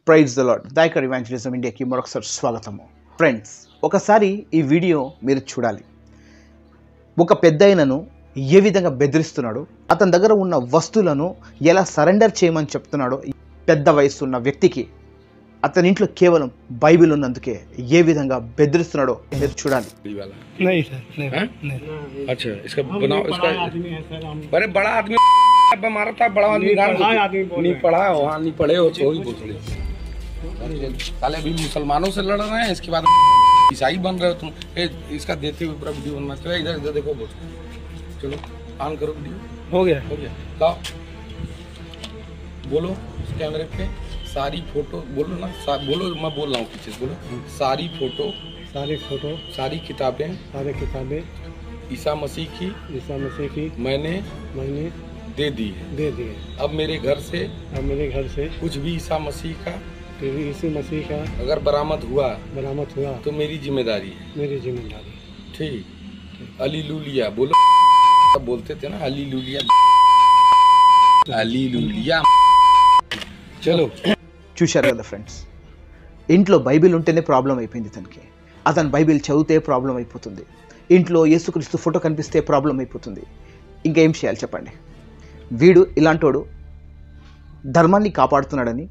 Praise the lord. దైకర్ evangelism ఇండియాకి మరొకసారి స్వాగతము. ఫ్రెండ్స్, ఒకసారి ఈ వీడియో మీరు చూడాలి. ఒక పెద్దయినను ఏ విధంగా బెదిరిస్తున్నాడు, అతని దగ్గర ఉన్న వస్తువులను ఎలా సరెండర్ చేయమని చెప్తున్నాడో, పెద్ద వయసు ఉన్న వ్యక్తికి అతని ఇంట్లో కేవలం బైబిల్ ఉన్నందుకే ఏ విధంగా బెదిరిస్తున్నాడో మీరు చూడాలి. हमारा था बड़ा आदमी नहीं पढ़ा, वहाँ नहीं पढ़े हो तो ही पूछ ले। साले अभी मुसलमानों से लड़ रहे हैं, इसके बाद ईसाई बन रहे हो तुम। इसका देते हुए पूरा वीडियो बनना चाहिए। इधर इधर देखो, बोल चलो ऑन करो वीडियो। हो गया लाओ, बोलो इस कैमरे पे सारी फोटो बोलो ना, बोलो मैं बोल रहा हूँ पीछे बोलो। सारी फोटो सारी किताबें ईसा मसीह की मैंने दे दी है। अब मेरे घर से कुछ भी ईसा मसीह का अगर बरामद हुआ तो मेरी जिम्मेदारी है। ठीक, हालेलुया बोलो। बोलते थे ना हालेलुया। चलो చూశారు కదా ఫ్రెండ్స్, ఇంట్లో బైబిల్ ఉంటేనే ప్రాబ్లం అయిపోయింది తనకి. అతను బైబిల్ చదివితే ప్రాబ్లం అయిపోతుంది, ఇంట్లో యేసుక్రీస్తు ఫోటో కనిపిస్తే ప్రాబ్లం అయిపోతుంది. ఇంకేం చేయాలి చెప్పండి? వీడు ఇలాంటోడు ధర్మాన్ని కాపాడుతున్నాడని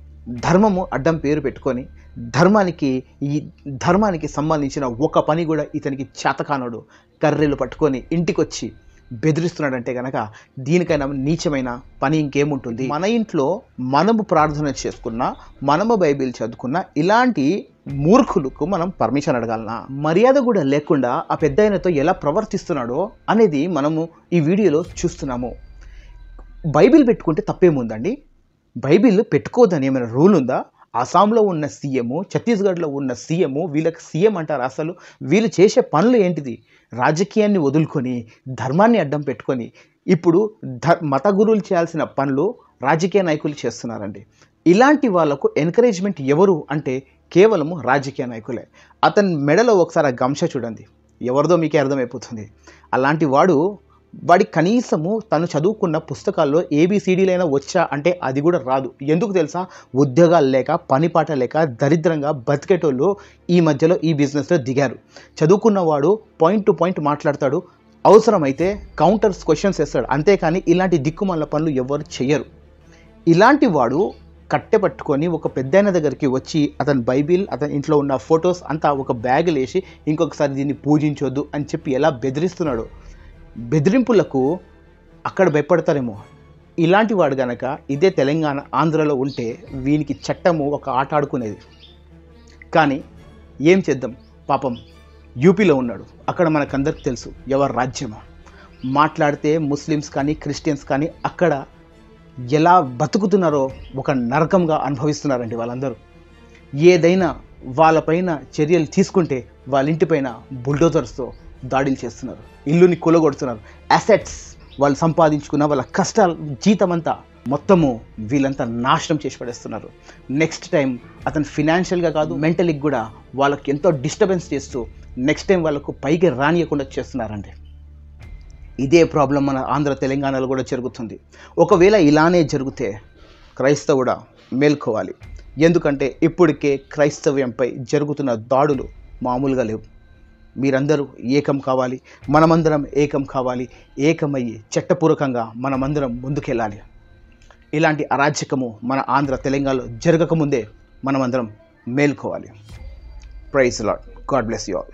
ధర్మము అడ్డం పేరు పెట్టుకొని ధర్మానికి సంబంధించిన ఒక పని కూడా ఇతనికి చేతకానోడు కర్రెలు పట్టుకొని ఇంటికొచ్చి బెదిరిస్తున్నాడంటే కనుక దీనికైనా నీచమైన పని ఇంకేముంటుంది? మన ఇంట్లో మనము ప్రార్థన చేసుకున్నా, మనము బైబిల్ చదువుకున్నా ఇలాంటి మూర్ఖులకు మనం పర్మిషన్ అడగాలనా? మర్యాద కూడా లేకుండా ఆ పెద్దాయనతో ఎలా ప్రవర్తిస్తున్నాడో అనేది మనము ఈ వీడియోలో చూస్తున్నాము. బైబిల్ పెట్టుకుంటే తప్పేముందండి? బైబిల్ పెట్టుకోదని ఏమైనా రూల్ ఉందా? అస్సాంలో ఉన్న సీఎం, ఛత్తీస్గఢ్లో ఉన్న సీఎం, వీళ్ళకి సీఎం అంటారు. అసలు వీళ్ళు చేసే పనులు ఏంటిది? రాజకీయాన్ని వదులుకొని ధర్మాన్ని అడ్డం పెట్టుకొని ఇప్పుడు మత గురువులు చేయాల్సిన పనులు రాజకీయ నాయకులు చేస్తున్నారండి. ఇలాంటి వాళ్ళకు ఎంకరేజ్మెంట్ ఎవరు అంటే కేవలము రాజకీయ నాయకులే. అతని మెడలో ఒకసారి ఆ గంశ చూడండి, ఎవరిదో మీకే అర్థమైపోతుంది. అలాంటి వాడి కనీసము తను చదువుకున్న పుస్తకాల్లో ఏబిసిడీలైనా వచ్చా అంటే అది కూడా రాదు. ఎందుకు తెలుసా? ఉద్యోగాలు లేక, పనిపాట లేక దరిద్రంగా బతికేటోళ్ళు ఈ మధ్యలో ఈ బిజినెస్లో దిగారు. చదువుకున్నవాడు పాయింట్ టు పాయింట్ మాట్లాడతాడు, అవసరమైతే కౌంటర్స్ క్వశ్చన్స్ వేస్తాడు, అంతేకాని ఇలాంటి దిక్కుమాల పనులు ఎవరు చెయ్యరు. ఇలాంటి వాడు కట్టె పట్టుకొని ఒక పెద్దయిన దగ్గరికి వచ్చి అతని బైబిల్, అతని ఇంట్లో ఉన్న ఫొటోస్ అంతా ఒక బ్యాగులు వేసి ఇంకొకసారి దీన్ని పూజించొద్దు అని చెప్పి ఎలా బెదిరిస్తున్నాడు. బెదిరింపులకు అక్కడ భయపడతారేమో. ఇలాంటి వాడు గనక ఇదే తెలంగాణ, ఆంధ్రలో ఉంటే వీనికి చట్టము ఒక ఆట ఆడుకునేది. కానీ ఏం చేద్దాం, పాపం యూపీలో ఉన్నాడు. అక్కడ మనకందరికి తెలుసు ఎవరు రాజ్యమో. మాట్లాడితే ముస్లిమ్స్ కానీ క్రిస్టియన్స్ కానీ అక్కడ ఎలా బతుకుతున్నారో ఒక నరకంగా అనుభవిస్తున్నారండి వాళ్ళందరూ. ఏదైనా వాళ్ళపైన చర్యలు తీసుకుంటే వాళ్ళ ఇంటిపైన బుల్డోజర్స్తో దాడులు చేస్తున్నారు, ఇల్లుని కూలగొడుతున్నారు. అసెట్స్ వాళ్ళు సంపాదించుకున్న వాళ్ళ కష్టాలు జీతం అంతా మొత్తము వీళ్ళంతా నాశనం చేసి పడేస్తున్నారు. నెక్స్ట్ టైం అతను ఫినాన్షియల్గా కాదు, మెంటలీకి కూడా వాళ్ళకి ఎంతో డిస్టర్బెన్స్ చేస్తూ నెక్స్ట్ టైం వాళ్ళకు పైకి రానియకుండా చేస్తున్నారండి. ఇదే ప్రాబ్లం మన ఆంధ్ర తెలంగాణలో కూడా జరుగుతుంది. ఒకవేళ ఇలానే జరిగితే క్రైస్తవుడా మేల్కోవాలి. ఎందుకంటే ఇప్పటికే క్రైస్తవ్యంపై జరుగుతున్న దాడులు మామూలుగా లేవు. మీరందరూ ఏకం కావాలి, మనమందరం ఏకం కావాలి. ఏకమయ్యి చట్టపూర్వకంగా మనమందరం ముందుకెళ్ళాలి. ఇలాంటి అరాచకము మన ఆంధ్ర తెలంగాణలో జరగకముందే మనమందరం మేల్కోవాలి. Praise lord. God bless you all.